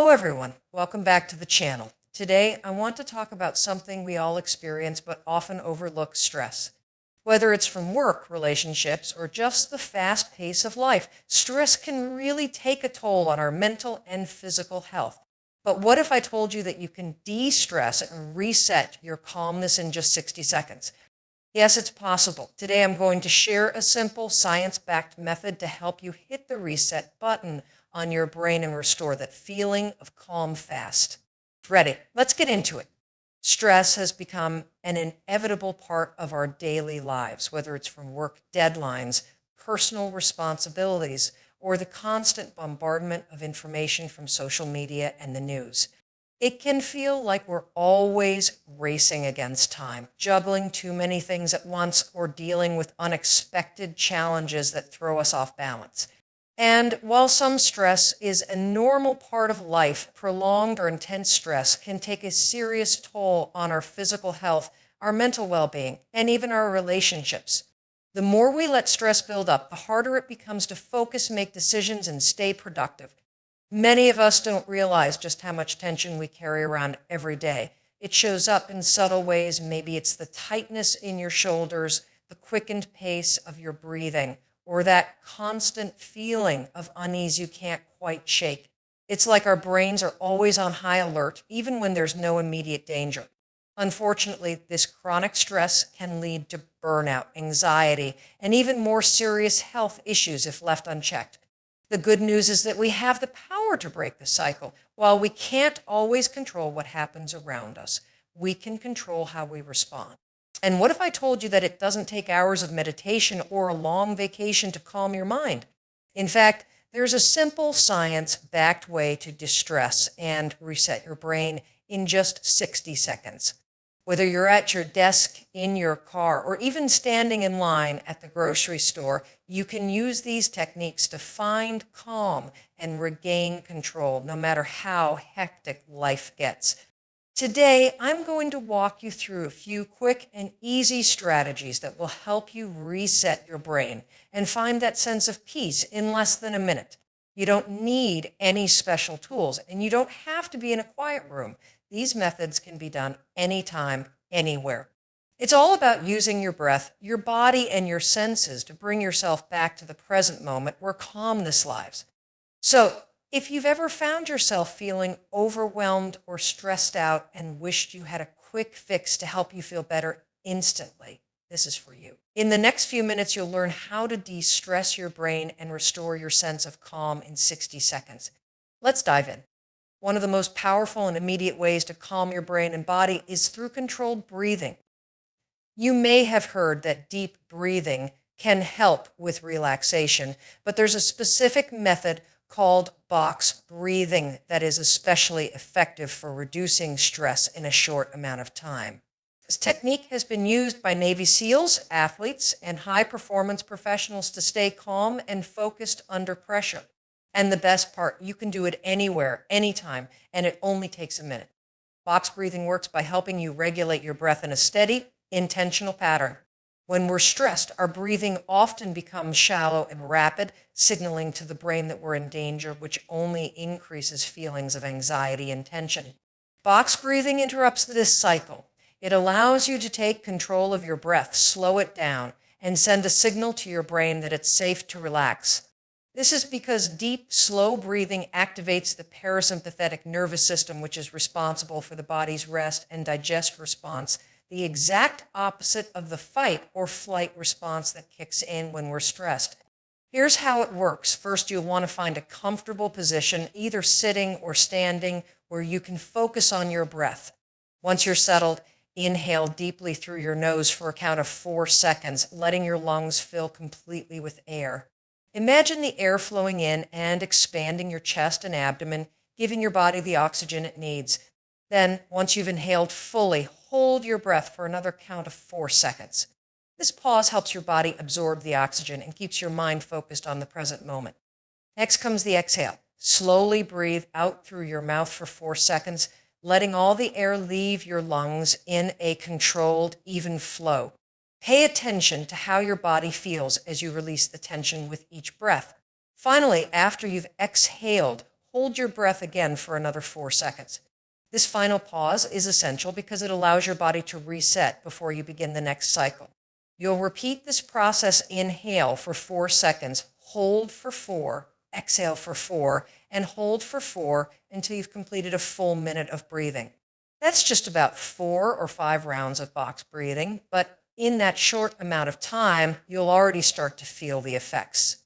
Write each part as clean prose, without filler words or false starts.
Hello everyone, welcome back to the channel. Today I want to talk about something we all experience but often overlook: stress. Whether it's from work, relationships, or just the fast pace of life, stress can really take a toll on our mental and physical health. But what if I told you that you can de-stress and reset your calmness in just 60 seconds? Yes, it's possible. Today I'm going to share a simple science-backed method to help you hit the reset button on your brain and restore that feeling of calm fast. Ready? Let's get into it. Stress has become an inevitable part of our daily lives, whether it's from work deadlines, personal responsibilities, or the constant bombardment of information from social media and the news. It can feel like we're always racing against time, juggling too many things at once, or dealing with unexpected challenges that throw us off balance. And while some stress is a normal part of life, prolonged or intense stress can take a serious toll on our physical health, our mental well-being, and even our relationships. The more we let stress build up, the harder it becomes to focus, make decisions, and stay productive. Many of us don't realize just how much tension we carry around every day. It shows up in subtle ways. Maybe it's the tightness in your shoulders, the quickened pace of your breathing, or that constant feeling of unease you can't quite shake. It's like our brains are always on high alert, even when there's no immediate danger. Unfortunately, this chronic stress can lead to burnout, anxiety, and even more serious health issues if left unchecked. The good news is that we have the power to break the cycle. While we can't always control what happens around us, we can control how we respond. And what if I told you that it doesn't take hours of meditation or a long vacation to calm your mind? In fact, there's a simple science-backed way to distress and reset your brain in just 60 seconds. Whether you're at your desk, in your car, or even standing in line at the grocery store, you can use these techniques to find calm and regain control, no matter how hectic life gets. Today, I'm going to walk you through a few quick and easy strategies that will help you reset your brain and find that sense of peace in less than a minute. You don't need any special tools, and you don't have to be in a quiet room. These methods can be done anytime, anywhere. It's all about using your breath, your body, and your senses to bring yourself back to the present moment where calmness lives. So, if you've ever found yourself feeling overwhelmed or stressed out and wished you had a quick fix to help you feel better instantly, this is for you. In the next few minutes, you'll learn how to de-stress your brain and restore your sense of calm in 60 seconds. Let's dive in. One of the most powerful and immediate ways to calm your brain and body is through controlled breathing. You may have heard that deep breathing can help with relaxation, but there's a specific method called box breathing that is especially effective for reducing stress in a short amount of time. This technique has been used by Navy SEALs, athletes, and high-performance professionals to stay calm and focused under pressure. And the best part, you can do it anywhere, anytime, and it only takes a minute. Box breathing works by helping you regulate your breath in a steady, intentional pattern. When we're stressed, our breathing often becomes shallow and rapid, signaling to the brain that we're in danger, which only increases feelings of anxiety and tension. Box breathing interrupts this cycle. It allows you to take control of your breath, slow it down, and send a signal to your brain that it's safe to relax. This is because deep, slow breathing activates the parasympathetic nervous system, which is responsible for the body's rest and digest response, the exact opposite of the fight or flight response that kicks in when we're stressed. Here's how it works. First, you'll want to find a comfortable position, either sitting or standing, where you can focus on your breath. Once you're settled, inhale deeply through your nose for a count of 4 seconds, letting your lungs fill completely with air. Imagine the air flowing in and expanding your chest and abdomen, giving your body the oxygen it needs. Then, once you've inhaled fully, hold your breath for another count of 4 seconds. This pause helps your body absorb the oxygen and keeps your mind focused on the present moment. Next comes the exhale. Slowly breathe out through your mouth for 4 seconds, letting all the air leave your lungs in a controlled, even flow. Pay attention to how your body feels as you release the tension with each breath. Finally, after you've exhaled, hold your breath again for another 4 seconds. This final pause is essential because it allows your body to reset before you begin the next cycle. You'll repeat this process: inhale for 4 seconds, hold for 4, exhale for 4, and hold for 4 until you've completed a full minute of breathing. That's just about 4 or 5 rounds of box breathing, but in that short amount of time, you'll already start to feel the effects.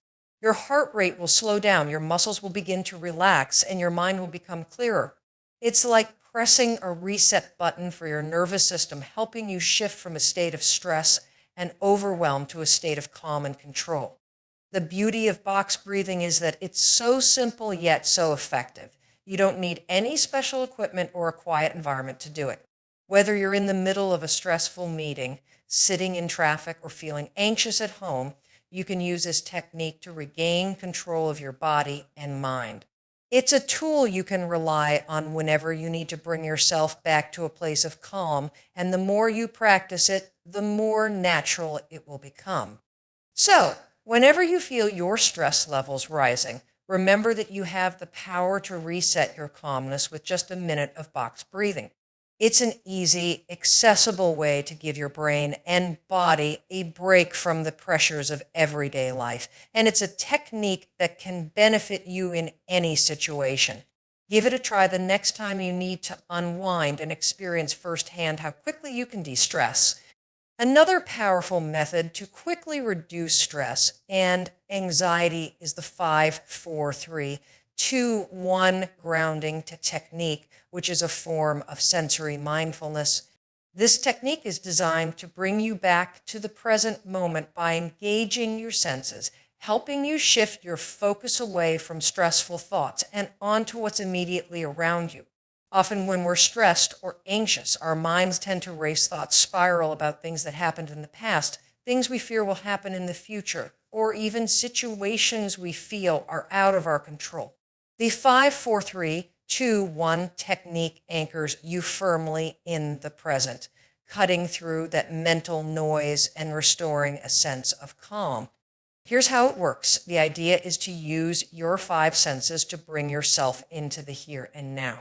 Your heart rate will slow down, your muscles will begin to relax, and your mind will become clearer. It's like pressing a reset button for your nervous system, helping you shift from a state of stress and overwhelm to a state of calm and control. The beauty of box breathing is that it's so simple yet so effective. You don't need any special equipment or a quiet environment to do it. Whether you're in the middle of a stressful meeting, sitting in traffic, or feeling anxious at home, you can use this technique to regain control of your body and mind. It's a tool you can rely on whenever you need to bring yourself back to a place of calm, and the more you practice it, the more natural it will become. So, whenever you feel your stress levels rising, remember that you have the power to reset your calmness with just a minute of box breathing. It's an easy, accessible way to give your brain and body a break from the pressures of everyday life, and it's a technique that can benefit you in any situation. Give it a try the next time you need to unwind and experience firsthand how quickly you can de-stress. Another powerful method to quickly reduce stress and anxiety is the 5-4-3-2-1 grounding technique, which is a form of sensory mindfulness. This technique is designed to bring you back to the present moment by engaging your senses, helping you shift your focus away from stressful thoughts and onto what's immediately around you. Often when we're stressed or anxious, our minds tend to race, thoughts spiral about things that happened in the past, things we fear will happen in the future, or even situations we feel are out of our control. The 5-4-3-2-1 technique anchors you firmly in the present, cutting through that mental noise and restoring a sense of calm. Here's how it works. The idea is to use your 5 senses to bring yourself into the here and now.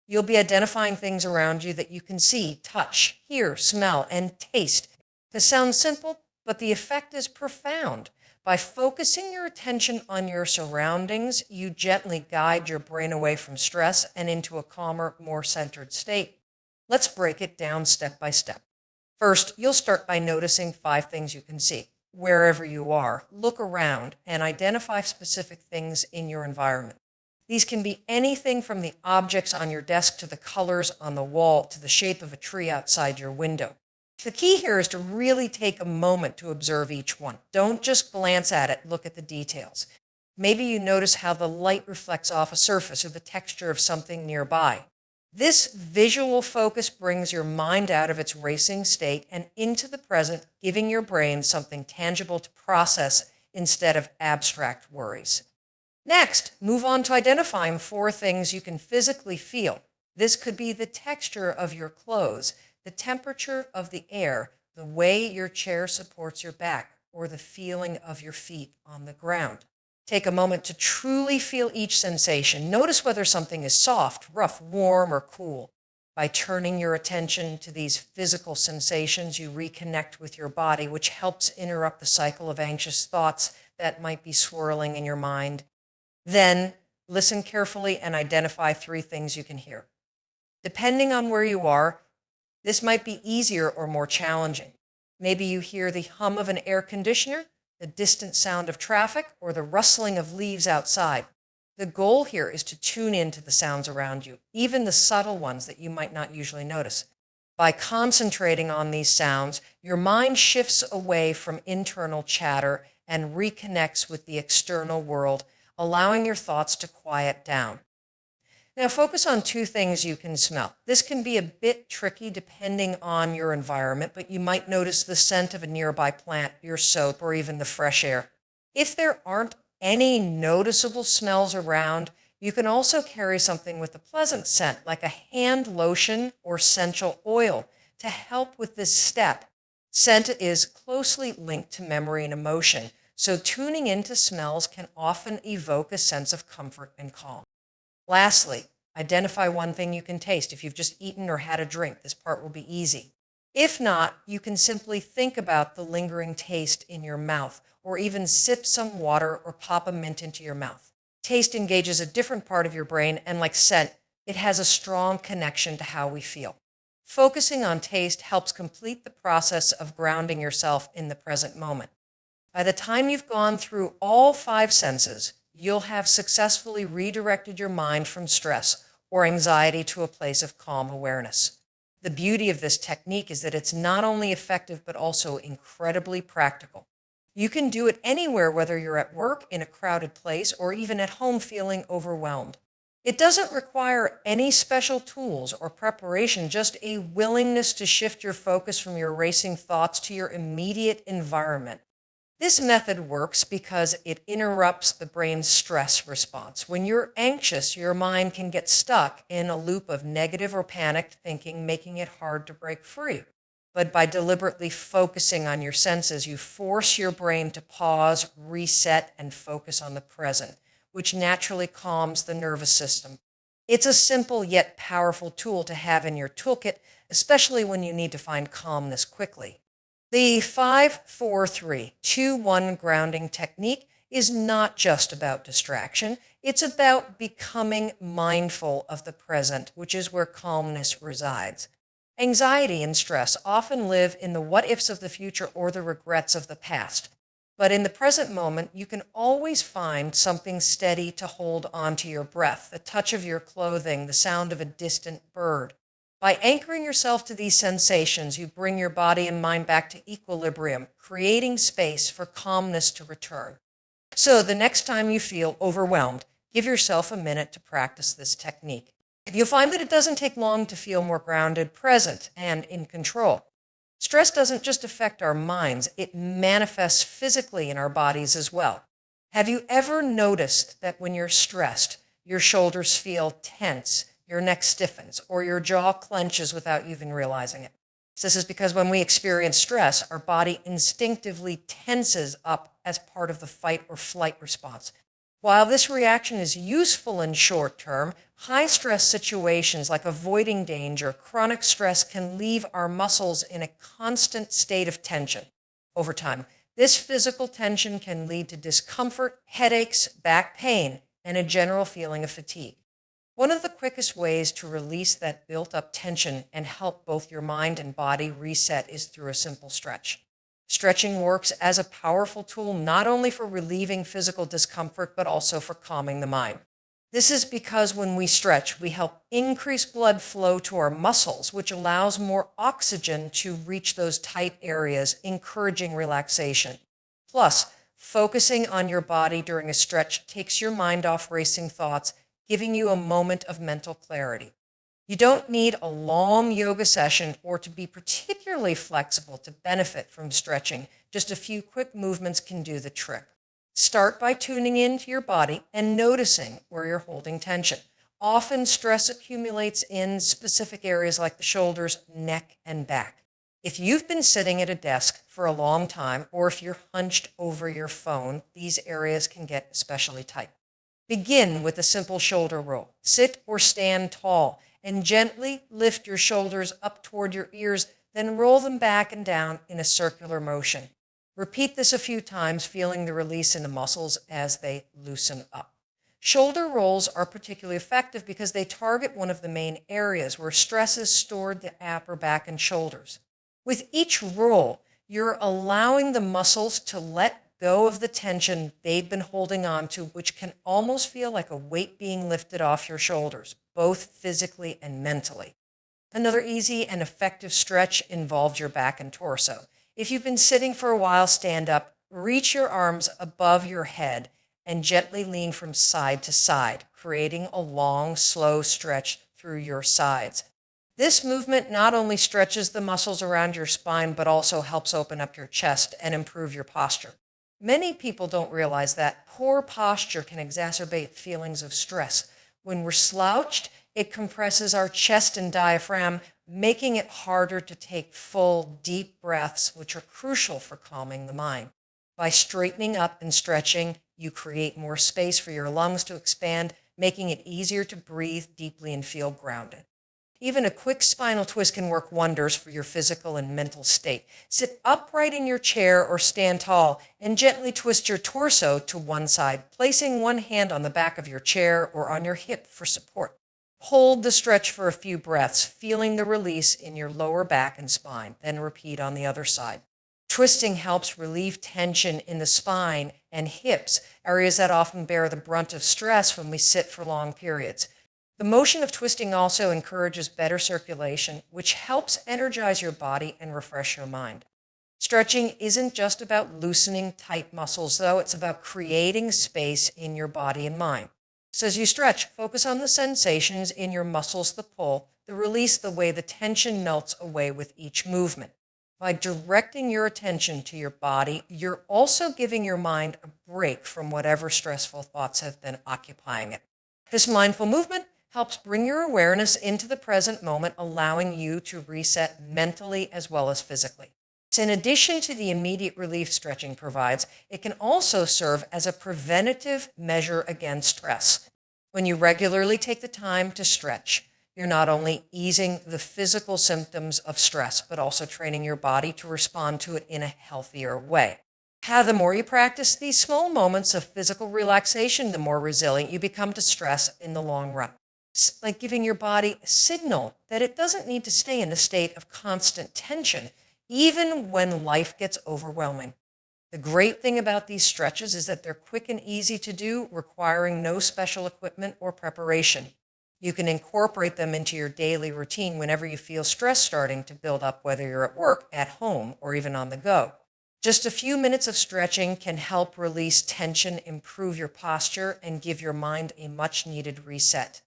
You'll be identifying things around you that you can see, touch, hear, smell, and taste. This sounds simple, but the effect is profound. By focusing your attention on your surroundings, you gently guide your brain away from stress and into a calmer, more centered state. Let's break it down step by step. First, you'll start by noticing 5 things you can see. Wherever you are, look around and identify specific things in your environment. These can be anything from the objects on your desk to the colors on the wall to the shape of a tree outside your window. The key here is to really take a moment to observe each one. Don't just glance at it, look at the details. Maybe you notice how the light reflects off a surface or the texture of something nearby. This visual focus brings your mind out of its racing state and into the present, giving your brain something tangible to process instead of abstract worries. Next, move on to identifying 4 things you can physically feel. This could be the texture of your clothes, the temperature of the air, the way your chair supports your back, or the feeling of your feet on the ground. Take a moment to truly feel each sensation. Notice whether something is soft, rough, warm, or cool. By turning your attention to these physical sensations, you reconnect with your body, which helps interrupt the cycle of anxious thoughts that might be swirling in your mind. Then, listen carefully and identify 3 things you can hear. Depending on where you are, this might be easier or more challenging. Maybe you hear the hum of an air conditioner, the distant sound of traffic, or the rustling of leaves outside. The goal here is to tune into the sounds around you, even the subtle ones that you might not usually notice. By concentrating on these sounds, your mind shifts away from internal chatter and reconnects with the external world, allowing your thoughts to quiet down. Now focus on 2 things you can smell. This can be a bit tricky depending on your environment, but you might notice the scent of a nearby plant, your soap, or even the fresh air. If there aren't any noticeable smells around, you can also carry something with a pleasant scent, like a hand lotion or essential oil, to help with this step. Scent is closely linked to memory and emotion, so tuning into smells can often evoke a sense of comfort and calm. Lastly, identify one thing you can taste. If you've just eaten or had a drink, this part will be easy. If not, you can simply think about the lingering taste in your mouth, or even sip some water or pop a mint into your mouth. Taste engages a different part of your brain, and like scent, it has a strong connection to how we feel. Focusing on taste helps complete the process of grounding yourself in the present moment. By the time you've gone through all 5 senses, you'll have successfully redirected your mind from stress or anxiety to a place of calm awareness. The beauty of this technique is that it's not only effective, but also incredibly practical. You can do it anywhere, whether you're at work, in a crowded place, or even at home feeling overwhelmed. It doesn't require any special tools or preparation, just a willingness to shift your focus from your racing thoughts to your immediate environment. This method works because it interrupts the brain's stress response. When you're anxious, your mind can get stuck in a loop of negative or panicked thinking, making it hard to break free. But by deliberately focusing on your senses, you force your brain to pause, reset, and focus on the present, which naturally calms the nervous system. It's a simple yet powerful tool to have in your toolkit, especially when you need to find calmness quickly. The 5-4-3-2-1 grounding technique is not just about distraction. It's about becoming mindful of the present, which is where calmness resides. Anxiety and stress often live in the what-ifs of the future or the regrets of the past. But in the present moment, you can always find something steady to hold onto your breath, the touch of your clothing, the sound of a distant bird. By anchoring yourself to these sensations, you bring your body and mind back to equilibrium, creating space for calmness to return. So the next time you feel overwhelmed, give yourself a minute to practice this technique. You'll find that it doesn't take long to feel more grounded, present, and in control. Stress doesn't just affect our minds, it manifests physically in our bodies as well. Have you ever noticed that when you're stressed, your shoulders feel tense, your neck stiffens, or your jaw clenches without even realizing it? This is because when we experience stress, our body instinctively tenses up as part of the fight or flight response. While this reaction is useful in short term, high-stress situations like avoiding danger, chronic stress can leave our muscles in a constant state of tension. Over time, this physical tension can lead to discomfort, headaches, back pain, and a general feeling of fatigue. One of the quickest ways to release that built-up tension and help both your mind and body reset is through a simple stretch. Stretching works as a powerful tool not only for relieving physical discomfort, but also for calming the mind. This is because when we stretch, we help increase blood flow to our muscles, which allows more oxygen to reach those tight areas, encouraging relaxation. Plus, focusing on your body during a stretch takes your mind off racing thoughts, giving you a moment of mental clarity. You don't need a long yoga session or to be particularly flexible to benefit from stretching. Just a few quick movements can do the trick. Start by tuning into your body and noticing where you're holding tension. Often stress accumulates in specific areas like the shoulders, neck, and back. If you've been sitting at a desk for a long time, or if you're hunched over your phone, these areas can get especially tight. Begin with a simple shoulder roll. Sit or stand tall and gently lift your shoulders up toward your ears, then roll them back and down in a circular motion. Repeat this a few times, feeling the release in the muscles as they loosen up. Shoulder rolls are particularly effective because they target one of the main areas where stress is stored, the upper back and shoulders. With each roll, you're allowing the muscles to let go of the tension they've been holding on to, which can almost feel like a weight being lifted off your shoulders, both physically and mentally. Another easy and effective stretch involves your back and torso. If you've been sitting for a while, stand up, reach your arms above your head, and gently lean from side to side, creating a long, slow stretch through your sides. This movement not only stretches the muscles around your spine, but also helps open up your chest and improve your posture. Many people don't realize that poor posture can exacerbate feelings of stress. When we're slouched, it compresses our chest and diaphragm, making it harder to take full, deep breaths, which are crucial for calming the mind. By straightening up and stretching, you create more space for your lungs to expand, making it easier to breathe deeply and feel grounded. Even a quick spinal twist can work wonders for your physical and mental state. Sit upright in your chair or stand tall and gently twist your torso to one side, placing one hand on the back of your chair or on your hip for support. Hold the stretch for a few breaths, feeling the release in your lower back and spine, then repeat on the other side. Twisting helps relieve tension in the spine and hips, areas that often bear the brunt of stress when we sit for long periods. The motion of twisting also encourages better circulation, which helps energize your body and refresh your mind. Stretching isn't just about loosening tight muscles, though. It's about creating space in your body and mind. So as you stretch, focus on the sensations in your muscles, the pull, the release, the way the tension melts away with each movement. By directing your attention to your body, you're also giving your mind a break from whatever stressful thoughts have been occupying it. This mindful movement helps bring your awareness into the present moment, allowing you to reset mentally as well as physically. So in addition to the immediate relief stretching provides, it can also serve as a preventative measure against stress. When you regularly take the time to stretch, you're not only easing the physical symptoms of stress, but also training your body to respond to it in a healthier way. The more you practice these small moments of physical relaxation, the more resilient you become to stress in the long run. It's like giving your body a signal that it doesn't need to stay in a state of constant tension, even when life gets overwhelming. The great thing about these stretches is that they're quick and easy to do, requiring no special equipment or preparation. You can incorporate them into your daily routine whenever you feel stress starting to build up, whether you're at work, at home, or even on the go. Just a few minutes of stretching can help release tension, improve your posture, and give your mind a much-needed reset.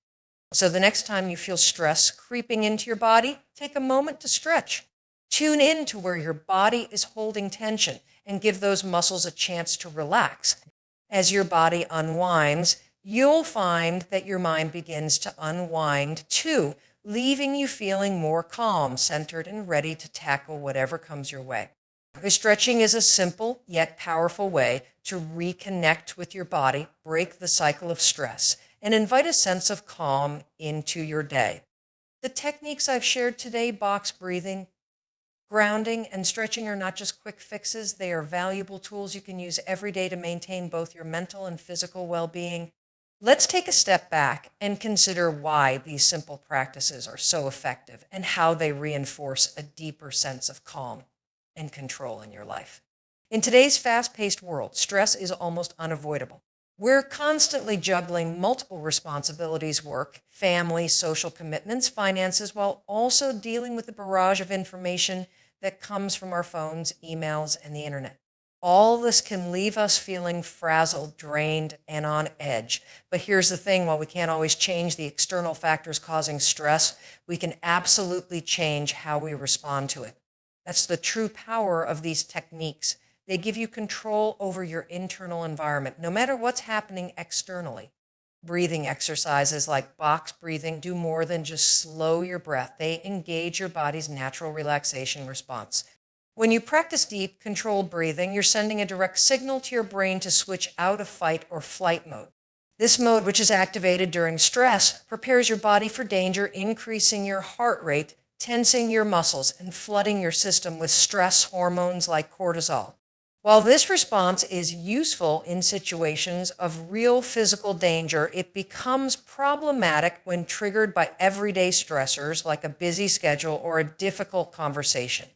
So the next time you feel stress creeping into your body, take a moment to stretch. Tune in to where your body is holding tension and give those muscles a chance to relax. As your body unwinds, you'll find that your mind begins to unwind too, leaving you feeling more calm, centered, and ready to tackle whatever comes your way. Stretching is a simple yet powerful way to reconnect with your body, break the cycle of stress, and invite a sense of calm into your day. The techniques I've shared today, box breathing, grounding, and stretching, are not just quick fixes. They are valuable tools you can use every day to maintain both your mental and physical well-being. Let's take a step back and consider why these simple practices are so effective and how they reinforce a deeper sense of calm and control in your life. In today's fast-paced world, stress is almost unavoidable. We're constantly juggling multiple responsibilities: work, family, social commitments, finances, while also dealing with the barrage of information that comes from our phones, emails, and the internet. All this can leave us feeling frazzled, drained, and on edge. But here's the thing: while we can't always change the external factors causing stress, we can absolutely change how we respond to it. That's the true power of these techniques. They give you control over your internal environment, no matter what's happening externally. Breathing exercises like box breathing do more than just slow your breath. They engage your body's natural relaxation response. When you practice deep, controlled breathing, you're sending a direct signal to your brain to switch out of fight or flight mode. This mode, which is activated during stress, prepares your body for danger, increasing your heart rate, tensing your muscles, and flooding your system with stress hormones like cortisol. While this response is useful in situations of real physical danger, it becomes problematic when triggered by everyday stressors like a busy schedule or a difficult conversation.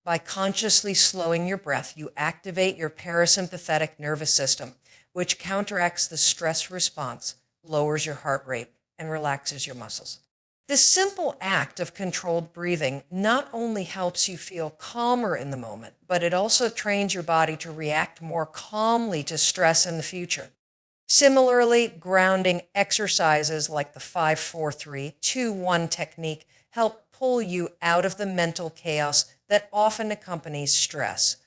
By consciously slowing your breath, you activate your parasympathetic nervous system, which counteracts the stress response, lowers your heart rate, and relaxes your muscles. This simple act of controlled breathing not only helps you feel calmer in the moment, but it also trains your body to react more calmly to stress in the future. Similarly, grounding exercises like the 5-4-3-2-1 technique help pull you out of the mental chaos that often accompanies stress.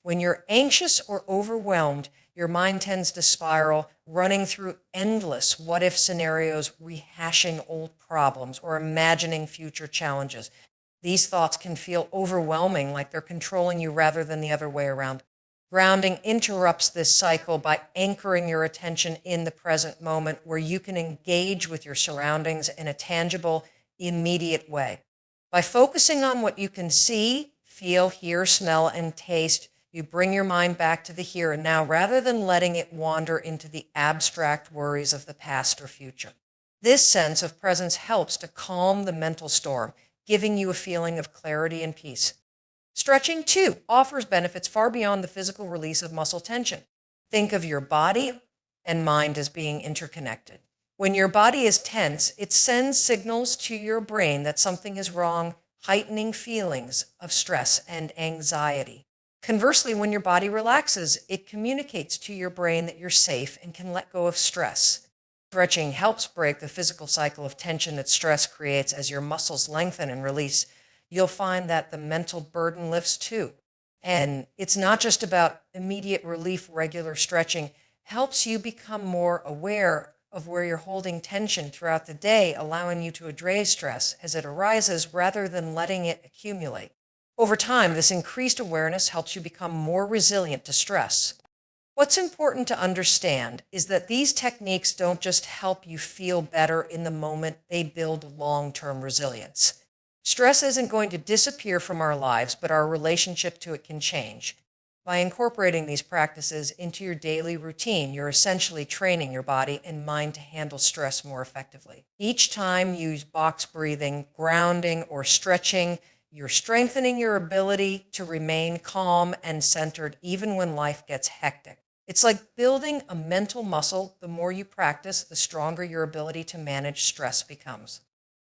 When you're anxious or overwhelmed, your mind tends to spiral, running through endless what-if scenarios, rehashing old problems, or imagining future challenges. These thoughts can feel overwhelming, like they're controlling you rather than the other way around. Grounding interrupts this cycle by anchoring your attention in the present moment where you can engage with your surroundings in a tangible, immediate way. By focusing on what you can see, feel, hear, smell, and taste, you bring your mind back to the here and now rather than letting it wander into the abstract worries of the past or future. This sense of presence helps to calm the mental storm, giving you a feeling of clarity and peace. Stretching, too, offers benefits far beyond the physical release of muscle tension. Think of your body and mind as being interconnected. When your body is tense, it sends signals to your brain that something is wrong, heightening feelings of stress and anxiety. Conversely, when your body relaxes, it communicates to your brain that you're safe and can let go of stress. Stretching helps break the physical cycle of tension that stress creates as your muscles lengthen and release. You'll find that the mental burden lifts too. And it's not just about immediate relief. Regular stretching helps you become more aware of where you're holding tension throughout the day, allowing you to address stress as it arises rather than letting it accumulate. Over time, this increased awareness helps you become more resilient to stress. What's important to understand is that these techniques don't just help you feel better in the moment, they build long-term resilience. Stress isn't going to disappear from our lives, but our relationship to it can change. By incorporating these practices into your daily routine, you're essentially training your body and mind to handle stress more effectively. Each time you use box breathing, grounding, or stretching, you're strengthening your ability to remain calm and centered even when life gets hectic. It's like building a mental muscle. The more you practice, the stronger your ability to manage stress becomes.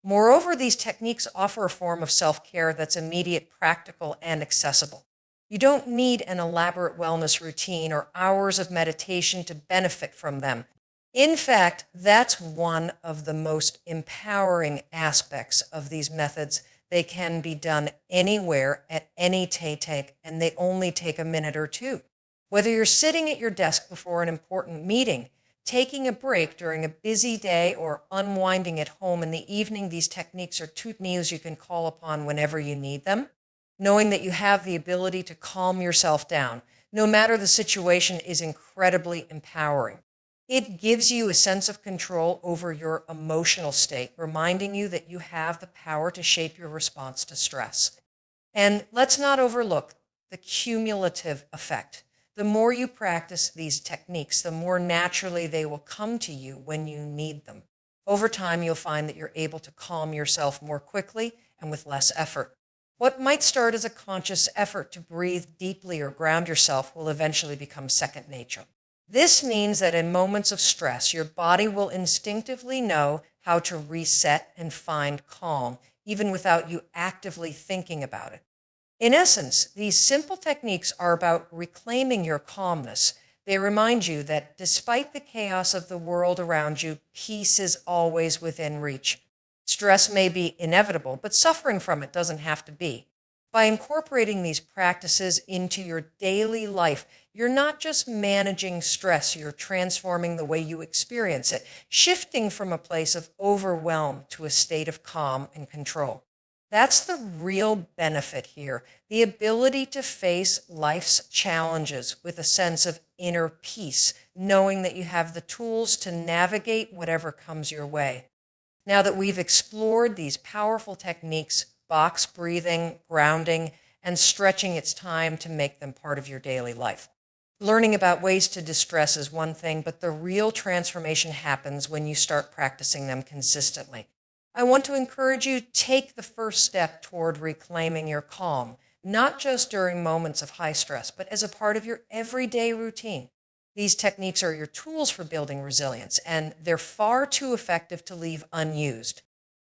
Moreover, these techniques offer a form of self-care that's immediate, practical, and accessible. You don't need an elaborate wellness routine or hours of meditation to benefit from them. In fact, that's one of the most empowering aspects of these methods. They can be done anywhere, at any take, and they only take a minute or two. Whether you're sitting at your desk before an important meeting, taking a break during a busy day, or unwinding at home in the evening, these techniques are tools you can call upon whenever you need them. Knowing that you have the ability to calm yourself down, no matter the situation, is incredibly empowering. It gives you a sense of control over your emotional state, reminding you that you have the power to shape your response to stress. And let's not overlook the cumulative effect. The more you practice these techniques, the more naturally they will come to you when you need them. Over time, you'll find that you're able to calm yourself more quickly and with less effort. What might start as a conscious effort to breathe deeply or ground yourself will eventually become second nature. This means that in moments of stress, your body will instinctively know how to reset and find calm, even without you actively thinking about it. In essence, these simple techniques are about reclaiming your calmness. They remind you that despite the chaos of the world around you, peace is always within reach. Stress may be inevitable, but suffering from it doesn't have to be. By incorporating these practices into your daily life, you're not just managing stress, you're transforming the way you experience it, shifting from a place of overwhelm to a state of calm and control. That's the real benefit here, the ability to face life's challenges with a sense of inner peace, knowing that you have the tools to navigate whatever comes your way. Now that we've explored these powerful techniques, box breathing, grounding, and stretching, it's time to make them part of your daily life. Learning about ways to distress is one thing, but the real transformation happens when you start practicing them consistently. I want to encourage you to take the first step toward reclaiming your calm, not just during moments of high stress, but as a part of your everyday routine. These techniques are your tools for building resilience, and they're far too effective to leave unused.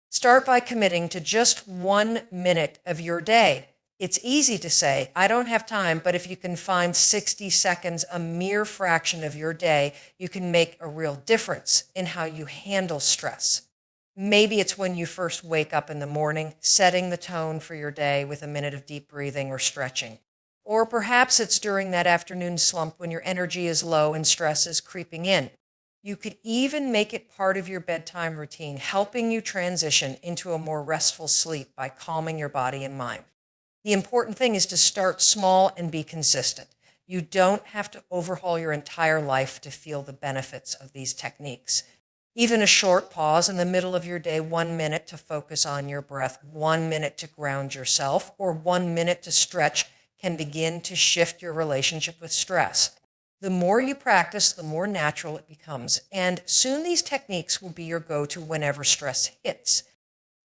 Start by committing to just 1 minute of your day. It's easy to say, I don't have time, but if you can find 60 seconds, a mere fraction of your day, you can make a real difference in how you handle stress. Maybe it's when you first wake up in the morning, setting the tone for your day with a minute of deep breathing or stretching. Or perhaps it's during that afternoon slump when your energy is low and stress is creeping in. You could even make it part of your bedtime routine, helping you transition into a more restful sleep by calming your body and mind. The important thing is to start small and be consistent. You don't have to overhaul your entire life to feel the benefits of these techniques. Even a short pause in the middle of your day, 1 minute to focus on your breath, 1 minute to ground yourself, or 1 minute to stretch can begin to shift your relationship with stress. The more you practice, the more natural it becomes, and soon these techniques will be your go-to whenever stress hits.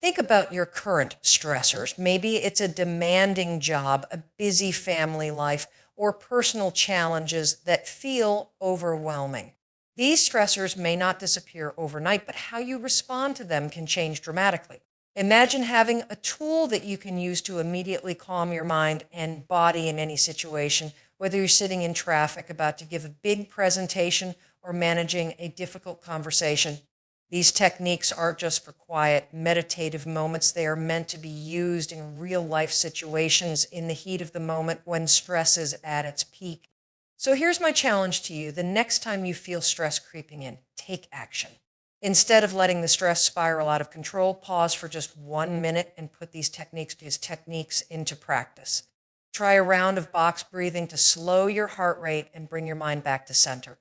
Think about your current stressors. Maybe it's a demanding job, a busy family life, or personal challenges that feel overwhelming. These stressors may not disappear overnight, but how you respond to them can change dramatically. Imagine having a tool that you can use to immediately calm your mind and body in any situation, whether you're sitting in traffic about to give a big presentation or managing a difficult conversation. These techniques aren't just for quiet, meditative moments. They are meant to be used in real-life situations in the heat of the moment when stress is at its peak. So here's my challenge to you. The next time you feel stress creeping in, take action. Instead of letting the stress spiral out of control, pause for just 1 minute and put these techniques into practice. Try a round of box breathing to slow your heart rate and bring your mind back to center.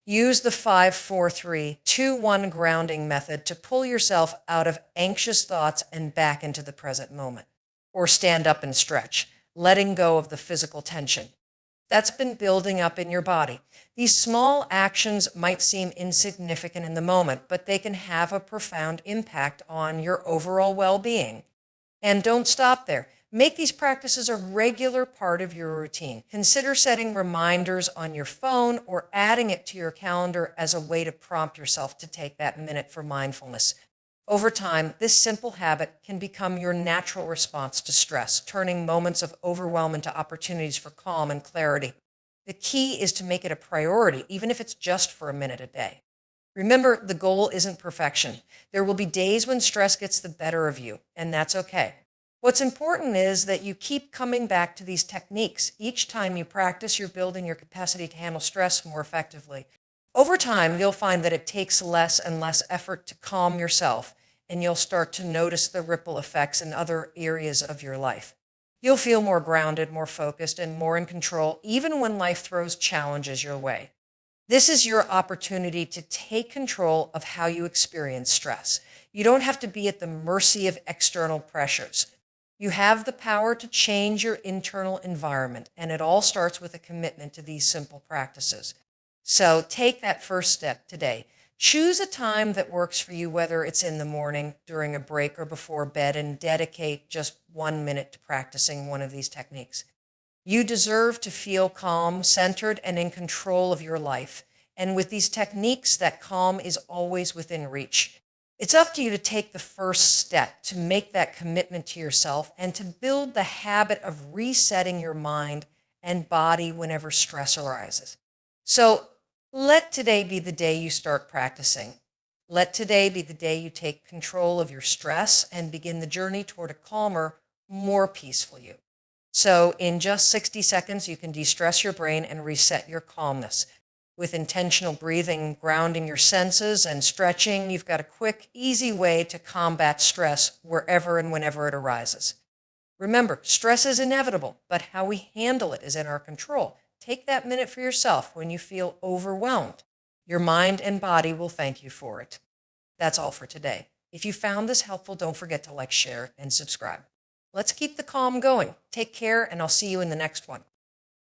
Use the 5-4-3-2-1 grounding method to pull yourself out of anxious thoughts and back into the present moment. Or stand up and stretch, letting go of the physical tension that's been building up in your body. These small actions might seem insignificant in the moment, but they can have a profound impact on your overall well-being. And don't stop there. Make these practices a regular part of your routine. Consider setting reminders on your phone or adding it to your calendar as a way to prompt yourself to take that minute for mindfulness. Over time, this simple habit can become your natural response to stress, turning moments of overwhelm into opportunities for calm and clarity. The key is to make it a priority, even if it's just for a minute a day. Remember, the goal isn't perfection. There will be days when stress gets the better of you, and that's okay. What's important is that you keep coming back to these techniques. Each time you practice, you're building your capacity to handle stress more effectively. Over time, you'll find that it takes less and less effort to calm yourself, and you'll start to notice the ripple effects in other areas of your life. You'll feel more grounded, more focused, and more in control, even when life throws challenges your way. This is your opportunity to take control of how you experience stress. You don't have to be at the mercy of external pressures. You have the power to change your internal environment, and it all starts with a commitment to these simple practices. So take that first step today. Choose a time that works for you, whether it's in the morning, during a break, or before bed, and dedicate just 1 minute to practicing one of these techniques. You deserve to feel calm, centered, and in control of your life. And with these techniques, that calm is always within reach. It's up to you to take the first step, to make that commitment to yourself, and to build the habit of resetting your mind and body whenever stress arises. So let today be the day you start practicing. Let today be the day you take control of your stress and begin the journey toward a calmer, more peaceful you. So in just 60 seconds, you can de-stress your brain and reset your calmness. With intentional breathing, grounding your senses, and stretching, you've got a quick, easy way to combat stress wherever and whenever it arises. Remember, stress is inevitable, but how we handle it is in our control. Take that minute for yourself when you feel overwhelmed. Your mind and body will thank you for it. That's all for today. If you found this helpful, don't forget to like, share, and subscribe. Let's keep the calm going. Take care, and I'll see you in the next one.